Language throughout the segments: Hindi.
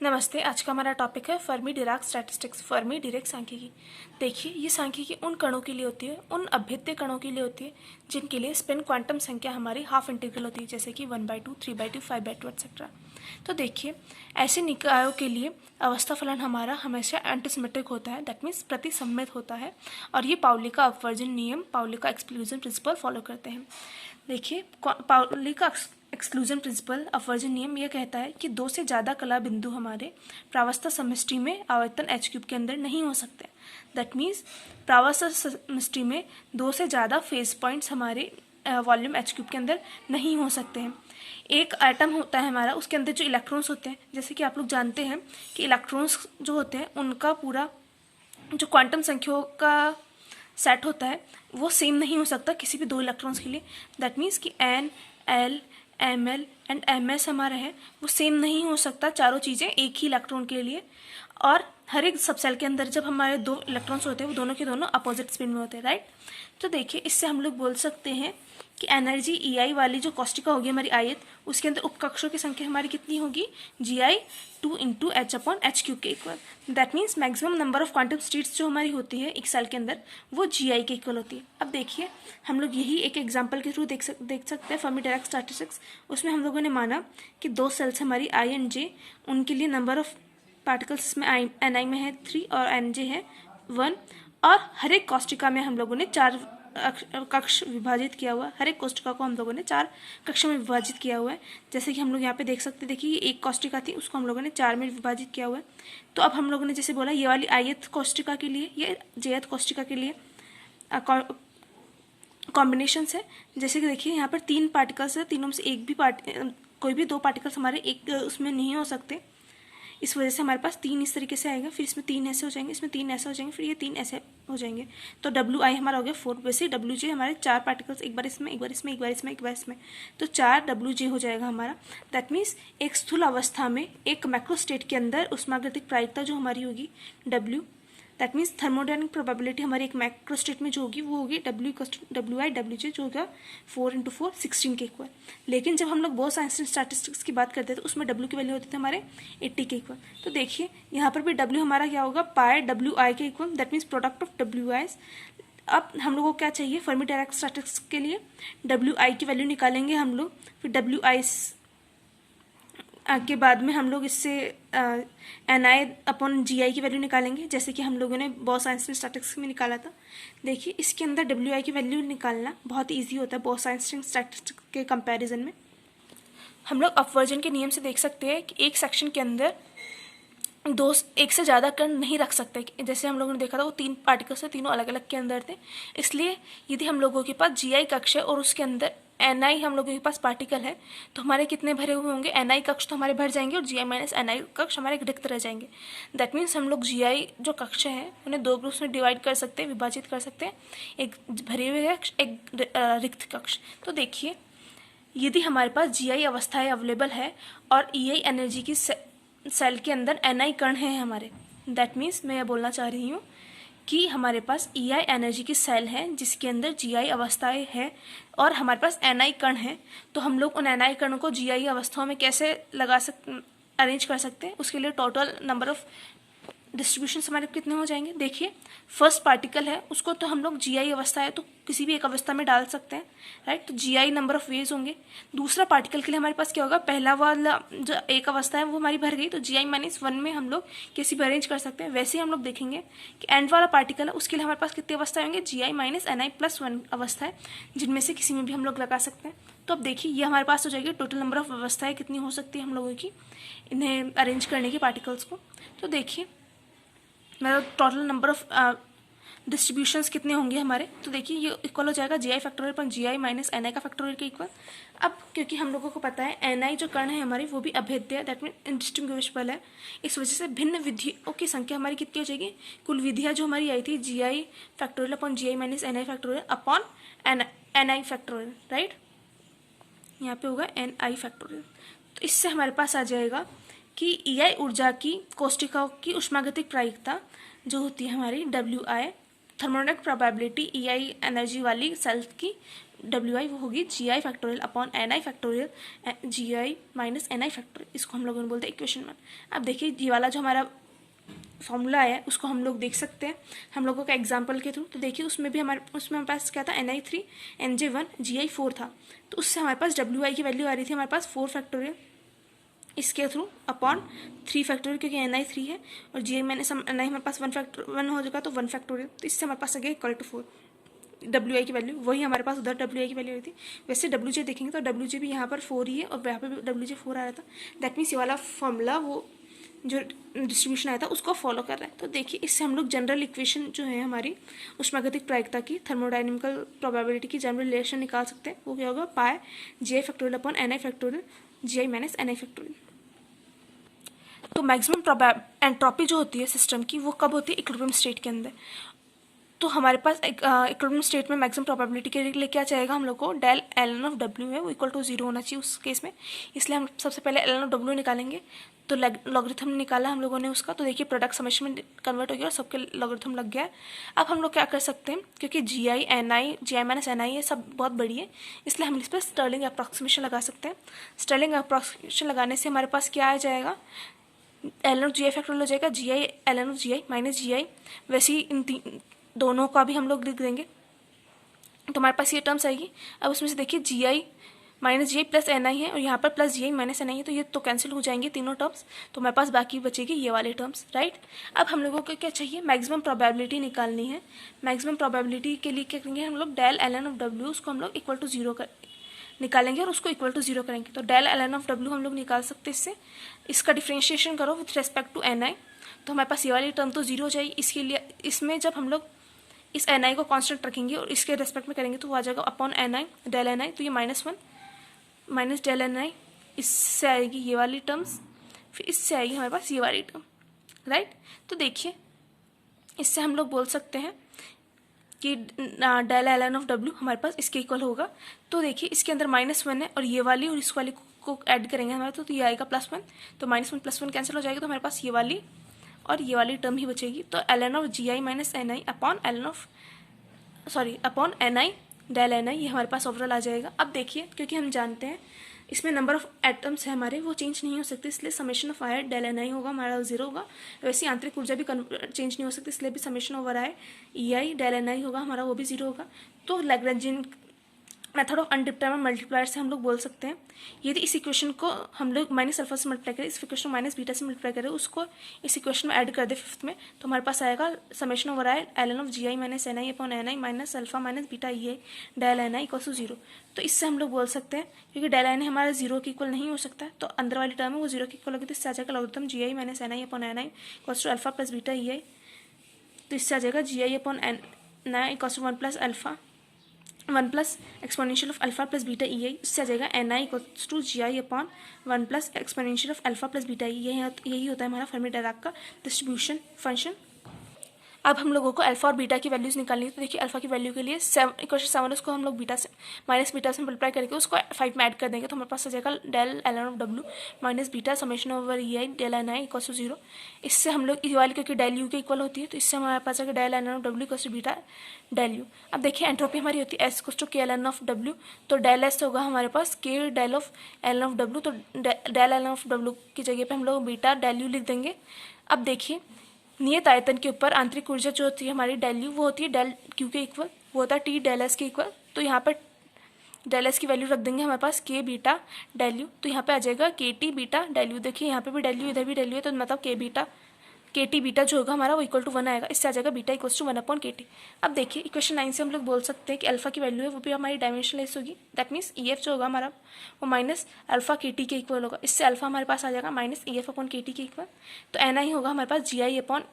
नमस्ते। आज का हमारा टॉपिक है Fermi Dirac statistics, Fermi Dirac सांख्यिकी। देखिए, ये सांख्यिकी उन कणों के लिए होती है, उन अभेद्य कणों के लिए होती है जिनके लिए स्पिन क्वांटम संख्या हमारी हाफ इंटीग्रल होती है, जैसे कि 1/2, 3/2, 5/2 एक्सेट्रा। तो देखिए, ऐसे निकायों के लिए अवस्था फलन हमारा हमेशा एंटीसिमेट्रिक होता है, दैट मीन्स प्रतिसम्मित होता है, और ये पाउली का अपवर्जन नियम, पाउली का एक्सक्लूजन प्रिंसिपल फॉलो करते हैं। देखिए, पाउली का एक्सक्लूजन प्रिंसिपल अपवर्जन नियम यह कहता है कि दो से ज़्यादा कला बिंदु हमारे प्रावस्था समष्टि में आवर्तन h³ के अंदर नहीं हो सकते। दैट मीन्स प्रावस्था समष्टि में दो से ज़्यादा फेज पॉइंट्स हमारे वॉल्यूम h³ के अंदर नहीं हो सकते हैं। एक एटम होता है हमारा, उसके अंदर जो इलेक्ट्रॉन्स होते हैं, जैसे कि आप लोग जानते हैं कि इलेक्ट्रॉन्स जो होते हैं उनका पूरा जो क्वांटम संख्याओं का सेट होता है वो सेम नहीं हो सकता किसी भी दो इलेक्ट्रॉन्स के लिए। दैट मीन्स कि n, l, ml and ms हमारा है वो सेम नहीं हो सकता चारों चीज़ें एक ही इलेक्ट्रॉन के लिए। और हर एक सबसेल के अंदर जब हमारे दो इलेक्ट्रॉन्स होते हैं वो दोनों के दोनों अपोजिट स्पिन में होते हैं, राइट। तो देखिए, इससे हम लोग बोल सकते हैं कि एनर्जी EI वाली जो कोष्टिका होगी हमारी आयत, उसके अंदर उपकक्षों की संख्या हमारी कितनी होगी, GI 2 × h/h³ के equal. That means maximum number of quantum states जो हमारी होती है एक सेल के अंदर वो GI के इक्वल होती है। अब देखिए, हम लोग यही एक एग्जाम्पल के थ्रू देख सकते हैं फर्मी डिराक स्टैटिस्टिक्स। उसमें हम लोगों ने माना कि दो सेल्स हमारी I and J, उनके लिए नंबर ऑफ पार्टिकल्स में Ni में है 3 और Nj है 1, और हर एक कोष्टिका में हम लोगों ने 4 कक्ष विभाजित किया हुआ है। हर एक कोष्टिका को हम लोगों ने 4 कक्षों में विभाजित किया हुआ है। जैसे कि हम लोग यहाँ पे देख सकते हैं, देखिए ये एक कोष्टिका थी, उसको हम लोगों ने 4 में विभाजित किया हुआ है। तो अब हम लोगों ने जैसे बोला, ये वाली ith कोष्टिका के लिए, ये jth कोष्टिका के लिए कॉम्बिनेशंस है। जैसे कि देखिए यहाँ पर 3 पार्टिकल्स है, तीनों में से एक भी कोई भी 2 पार्टिकल्स हमारे एक उसमें नहीं हो सकते। इस वजह से हमारे पास 3 इस तरीके से आएगा, फिर इसमें 3 ऐसे हो जाएंगे, इसमें 3 ऐसे हो जाएंगे, फिर ये 3 ऐसे हो जाएंगे। तो WI हमारा हो गया 4। वैसे WJ हमारे 4 पार्टिकल्स, एक बार इसमें, एक बार इसमें, एक बार इसमें, एक बार इसमें, तो 4 WJ हो जाएगा हमारा। दैट मीन्स एक स्थूल अवस्था में एक मैक्रोस्टेट के अंदर उष्मागतिक प्रायिकता जो हमारी होगी W, that means thermodynamic probability हमारी एक मैक्रोस्टेट में जो होगी वो होगी WI WJ, जो होगा 4 × 4 16 के इक्वल। लेकिन जब हम लोग बोस-आइंस्टाइन स्टैटिस्टिक्स की बात करते थे तो उसमें W की वैल्यू होती थी हमारे 80 के इक्वल। तो देखिए यहाँ पर भी W हमारा क्या होगा, पाई WI के equal, that means product of WIs। अब हम लोगों को क्या चाहिए फर्मी डिराक स्टैटिस्टिक्स के लिए, WI की वैल्यू निकालेंगे हम लोग, फिर WI के बाद में हम लोग इससे Ni/GI की वैल्यू निकालेंगे, जैसे कि हम लोगों ने बोस-आइंस्टाइन स्टैटिस्टिक्स में निकाला था। देखिए, इसके अंदर WI की वैल्यू निकालना बहुत ईजी होता है बोस-आइंस्टाइन स्टैटिस्टिक्स के कंपैरिजन में। हम लोग अपवर्जन के नियम से देख सकते हैं कि एक सेक्शन के अंदर एक से ज़्यादा कण नहीं रख सकते। जैसे हम लोगों ने देखा था वो 3 पार्टिकल्स थे, तीनों अलग अलग के अंदर थे। इसलिए यदि हम लोगों के पास GI कक्ष है और उसके अंदर Ni हम लोगों के पास पार्टिकल है, तो हमारे कितने भरे हुए होंगे, Ni कक्ष तो हमारे भर जाएंगे और GI - Ni कक्ष हमारे रिक्त रह जाएंगे। दैट मीन्स हम लोग GI जो कक्ष है उन्हें 2 ग्रुप्स में डिवाइड कर सकते हैं, विभाजित कर सकते हैं, एक भरे हुए कक्ष, एक रिक्त कक्ष। तो देखिए, यदि हमारे पास GI अवस्थाएं अवेलेबल है और EI एनर्जी की सेल के अंदर Ni कण है हमारे, दैट मीन्स मैं बोलना चाह रही हूँ कि हमारे पास EI एनर्जी की सेल है जिसके अंदर GI अवस्थाएं है और हमारे पास Ni कण है, तो हम लोग उन Ni कणों को GI अवस्थाओं में कैसे अरेंज कर सकते हैं। उसके लिए टोटल नंबर ऑफ डिस्ट्रीब्यूशन हमारे कितने हो जाएंगे। देखिए, फर्स्ट पार्टिकल है उसको तो हम लोग GI अवस्था है तो किसी भी एक अवस्था में डाल सकते हैं, राइट। तो GI नंबर ऑफ वेज होंगे। दूसरा पार्टिकल के लिए हमारे पास क्या होगा, पहला वाला जो एक अवस्था है वो हमारी भर गई, तो GI - 1 में हम लोग किसी भी अरेंज कर सकते हैं। वैसे ही हम लोग देखेंगे कि एंड वाला पार्टिकल है उसके लिए हमारे पास कितनी अवस्था होंगे, GI - Ni + 1 अवस्था है, जिनमें से किसी में भी हम लोग लगा सकते हैं। तो अब देखिए, ये हमारे पास हो जाएगी टोटल नंबर ऑफ अवस्थाएं कितनी हो सकती है हम लोगों की इन्हें अरेंज करने की पार्टिकल्स को। तो देखिए, मतलब टोटल नंबर ऑफ डिस्ट्रीब्यूशंस कितने होंगे हमारे, तो देखिए ये इक्वल हो जाएगा GI फैक्टोरियल पर GI - Ni का फैक्टोरियल के इक्वल। अब क्योंकि हम लोगों को पता है Ni जो कण है हमारी वो भी अभेद्य है, दैट मीन इंडिस्टिंग्विशेबल है। इस वजह से भिन्न विधियों की संख्या हमारी कितनी हो जाएगी, कुल विधियाँ जो हमारी आई थी GI factorial upon GI - Ni factorial upon Ni factorial, right. यहाँ पे होगा Ni फैक्टोरियल। तो इससे हमारे पास आ जाएगा कि EI ऊर्जा की कोष्टिकाओं की उष्मागतिक प्रायिकता जो होती है हमारी WI, thermodynamic probability EI energy वाली सेल की डब्ल्यू आई वो होगी जी आई फैक्टोरियल अपॉन एन आई फैक्टोरियल जी आई माइनस एन आई फैक्टोरियल। इसको हम लोगों ने बोलते हैं इक्वेशन 1। अब देखिए ये वाला जो हमारा फॉर्मूला है उसको हम लोग देख सकते हैं हम लोगों का एग्जाम्पल के थ्रू। तो देखिए उसमें हमारे पास क्या था, NI3 NJ1 GI4 था। तो उससे हमारे पास WI की वैल्यू आ रही थी हमारे पास 4 फैक्टोरियल इसके थ्रू अपॉन 3 फैक्टोरियल, क्योंकि NI3 है और GI मैंने NI हमारे पास 1 हो जाएगा तो 1 फैक्टोरियल। तो इससे हमारे पास आ गया इक्वल टू 4। WI की वैल्यू वही हमारे पास उधर WI की वैल्यू रही थी। वैसे WJ देखेंगे तो WJ भी यहाँ पर 4 ही है और यहाँ पर भी WJ 4 आ रहा था। दैट मीन्स ये वाला फॉर्मूला वो जो डिस्ट्रीब्यूशन आया था उसको फॉलो कर रहा है। तो देखिए इससे हम लोग जनरल इक्वेशन जो है हमारी उष्मागतिक प्रायिकता की, थर्मोडायनेमिकल प्रोबेबिलिटी की जनरल रिलेशन निकाल सकते हैं। वो क्या होगा, पाई GI factorial upon NI factorial GI minus NI factorial. तो मैक्सिमम एंट्रोपी जो होती है सिस्टम की वो कब होती है, इक्विलिब्रियम स्टेट के अंदर। तो हमारे पास इक्विलिब्रियम स्टेट में मैक्सिमम प्रोबेबिलिटी के लिए क्या चाहिएगा हम लोग को, डेल ln ऑफ W है वो इक्वल टू 0 होना चाहिए उस केस में। इसलिए हम सबसे पहले ln ऑफ W निकालेंगे। तो लॉगरिथम निकाला हम लोगों ने उसका, तो देखिए प्रोडक्ट समेशन में कन्वर्ट हो गया और सबके लॉगरिथम लग गया है। अब हम लोग क्या कर सकते हैं, क्योंकि GI NI GI minus NI ये सब बहुत बड़ी है, इसलिए हम इस पर स्टर्लिंग अप्रॉक्सीमेशन लगा सकते हैं। स्टर्लिंग अप्रॉक्सीमेशन लगाने से हमारे पास क्या आ जाएगा, ln ऑफ GI फैक्टोरियल हो जाएगा GI ln of GI minus GI। वैसे ही इन दोनों का भी हम लोग लिख देंगे तो हमारे पास ये टर्म्स आएगी। अब उसमें से देखिए GI minus GI plus NI है और यहाँ पर प्लस GI माइनस NI है, तो ये तो कैंसिल हो जाएंगे तीनों टर्म्स। तो हमारे पास बाकी बचेगी ये वाले टर्म्स, राइट। अब हम लोगों को क्या चाहिए, मैक्सिमम प्रोबेबिलिटी निकालनी है। मैक्सिमम प्रोबेबिलिटी के लिए क्या करेंगे हम लोग, डेल ln ऑफ W उसको हम लोग इक्वल टू 0 निकालेंगे और उसको इक्वल टू 0 करेंगे। तो डेल ln ऑफ W हम लोग निकाल सकते हैं इससे। इसका डिफ्रेंशिएशन करो विथ रेस्पेक्ट टू NI, तो हमारे पास ये वाली टर्म तो 0 हो जाएगी। इसके लिए इसमें जब हम लोग इस NI को कांस्टेंट रखेंगे और इसके रेस्पेक्ट में करेंगे तो वो आ जाएगा अपॉन NI डेल NI। तो ये -1 माइनस डेल NI, इससे आएगी ये वाली टर्म्स, फिर इससे आएगी हमारे पास ये वाली टर्म, राइट। तो देखिए इससे हम लोग बोल सकते हैं कि डेल ln ऑफ W हमारे पास इसके इक्वल होगा। तो देखिए इसके अंदर -1 है और ये वाली और इस वाली को ऐड करेंगे हमारे, तो ये आएगा +1। तो -1 +1 कैंसिल हो जाएगा, तो हमारे पास ये वाली और ये वाली टर्म ही बचेगी। तो ln of GI minus NI upon upon NI del NI, ये हमारे पास ओवरऑल आ जाएगा। अब देखिए क्योंकि हम जानते हैं इसमें नंबर ऑफ एटम्स है हमारे, वो चेंज नहीं हो सकते, इसलिए summation of i del NI होगा हमारा 0 होगा। वैसे आंतरिक ऊर्जा भी चेंज नहीं हो सकती, इसलिए भी समेशन ओवर आय EI डेल NI होगा हमारा, वो भी 0 होगा। तो Lagrangian method of undetermined multiplier से हम लोग बोल सकते हैं, यदि इस इक्वेशन को हम लोग माइनस अल्फा से मल्टीप्लाई करें, इस इक्वेशन को माइनस बीटा से मल्टीप्लाई करें, उसको इस इक्वेशन में ऐड कर दे फिफ्थ में, तो हमारे पास आएगा summation over i ln of GI minus NI upon NI minus alpha minus beta EI del NI equal to 0। तो इससे हम लोग बोल सकते हैं क्योंकि डेल NI हमारा 0 के इक्वल नहीं हो सकता है, तो अंदर वाली टर्म है वो 0 के इक्वल होगी, तो इससे आ जाएगा logarithm GI minus NI upon NI equal to alpha plus beta EI। तो इससे आ जाएगा GI upon NI equal to 1 plus alpha 1 plus exponential of alpha plus beta EI। इससे आ जाएगा NI equals to GI upon 1 plus exponential of alpha plus beta EI। यही होता है हमारा फर्मी डिराक का डिस्ट्रीब्यूशन फंक्शन। अब हम लोगों को अल्फा और बीटा की वैल्यूज निकालनी है, तो देखिए अल्फा की वैल्यू के लिए इक्वेशन 7 उसको हम लोग बीटा से माइनस बीटा से मल्टीप्लाई करके उसको 5 में ऐड कर देंगे, तो हमारे पास आ जाएगा del ln of W minus beta summation over EI del NI equal to 0। इससे हम लोग ये वाली क्योंकि डेल U के इक्वल होती है, तो इससे हमारे पास आएगा del ln of W equal to beta del U। अब देखिए एंट्रोपी हमारी होती है S equal to K ln of W, तो डेल S होगा हमारे पास K del of ln of W, तो डेल ln ऑफ W की जगह पे हम लोग बीटा डेल U लिख देंगे। अब देखिए नियत आयतन के ऊपर आंतरिक ऊर्जा जो होती है हमारी डेल U वो होती है डेल Q के इक्वल, वो होता है T डेल S के इक्वल। तो यहाँ पर डेल S की वैल्यू रख देंगे हमारे पास K बीटा डेल U, तो यहाँ पे आ जाएगा KT बीटा डेल U। देखिए यहाँ पे भी डेल U इधर भी डेल U है, तो मतलब KT बीटा जो होगा हमारा वो इक्वल टू 1 आएगा। इससे आ जाएगा beta equal to 1 upon KT। अब देखिए इक्वेशन 9 से हम लोग बोल सकते हैं कि अल्फा की वैल्यू है वो भी हमारी डायमेंशनलेस होगी, दैट मीन्स EF जो होगा हमारा वो माइनस अल्फा KT के इक्वल होगा। इससे अल्फा हमारे पास आ जाएगा माइनस EF अपॉन KT के इक्वल। तो NI होगा हमारे पास GI upon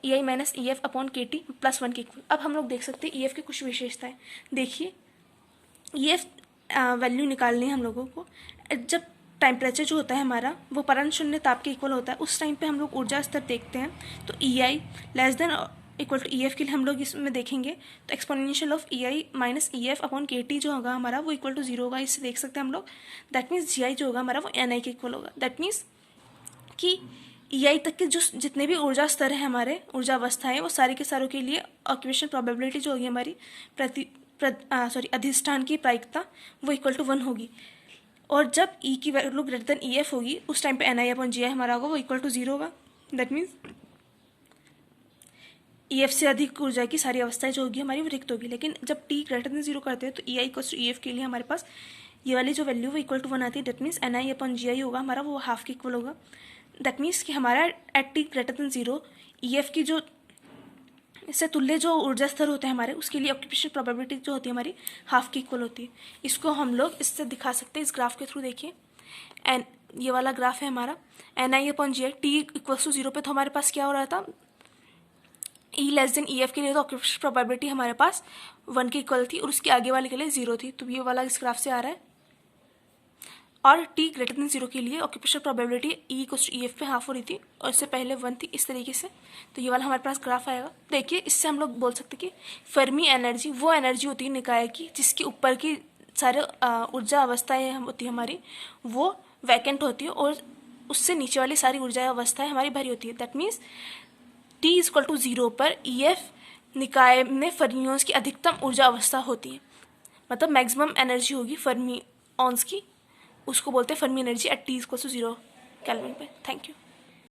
EI minus EF upon KT plus 1 के इक्वल। अब हम लोग देख सकते हैं EF की कुछ विशेषताएं। देखिए EF वैल्यू निकालनी है हम लोगों को, जब टेम्परेचर जो होता है हमारा वो परम शून्य ताप के इक्वल होता है, उस टाइम पे हम लोग ऊर्जा स्तर देखते हैं। तो EI less than equal to EF के लिए हम लोग इसमें देखेंगे तो exponential of EI minus EF upon KT जो होगा हमारा वो इक्वल टू 0 होगा। इससे देख सकते हैं हम लोग, दैट मीन्स GI जो होगा हमारा वो NI के इक्वल होगा। दैट मीन्स कि EI तक के जो जितने भी ऊर्जा स्तर है हमारे ऊर्जा अवस्था है वो सारे के सारों के लिए ऑक्यूपेशन प्रोबेबिलिटी जो होगी हमारी अधिष्ठान की प्रायिकता वो इक्वल टू 1 होगी। और जब ई की value greater than E F होगी उस टाइम पे एन आई अपॉन जी आई हमारा होगा वो इक्वल टू 0 होगा। दैट मीन्स ई एफ से अधिक ऊर्जा की सारी अवस्थाएं जो होगी हमारी वो रिक्त होगी। लेकिन जब टी ग्रेटर देन 0 करते हैं तो ई I equal to E F के लिए हमारे पास ये वाली जो वैल्यू वो इक्वल टू 1 आती है। That means N I upon G I होगा हमारा वो हाफ के इक्वल होगा। दैट मीन्स कि हमारा at T greater than 0 E F की जो इससे तुल्य जो ऊर्जा स्तर होते हैं हमारे उसके लिए ऑक्यूपेशन प्रोबेबिलिटी जो होती है हमारी हाफ की इक्वल होती है। इसको हम लोग इससे दिखा सकते हैं इस ग्राफ के थ्रू। देखिए एन ये वाला ग्राफ है हमारा N I upon G I T equal to 0 पे तो हमारे पास क्या हो रहा था E less than E F के लिए तो ऑक्यूपेशन प्रोबेबिलिटी हमारे पास 1 की इक्वल थी और उसके आगे वाले के लिए 0 थी। तो ये वाला इस ग्राफ से आ रहा है। और टी ग्रेटर देन 0 के लिए occupation probability E equal to E F पे हाफ हो रही थी और इससे पहले 1 थी इस तरीके से। तो ये वाला हमारे पास ग्राफ आएगा। देखिए इससे हम लोग बोल सकते हैं कि फर्मी एनर्जी वो एनर्जी होती है निकाय की जिसके ऊपर की सारे ऊर्जा अवस्थाएं होती है हमारी वो वैकेंट होती है और उससे नीचे वाली सारी ऊर्जा अवस्थाएं हमारी भरी होती है। That means T is equal to 0 पर ई एफ निकाय में फर्मियोन्स की अधिकतम ऊर्जा अवस्था होती है, मतलब मैक्सिमम एनर्जी होगी फर्मियोन्स की, उसको बोलते हैं Fermi energy at T equal to 0 kelvin पे। Thank you.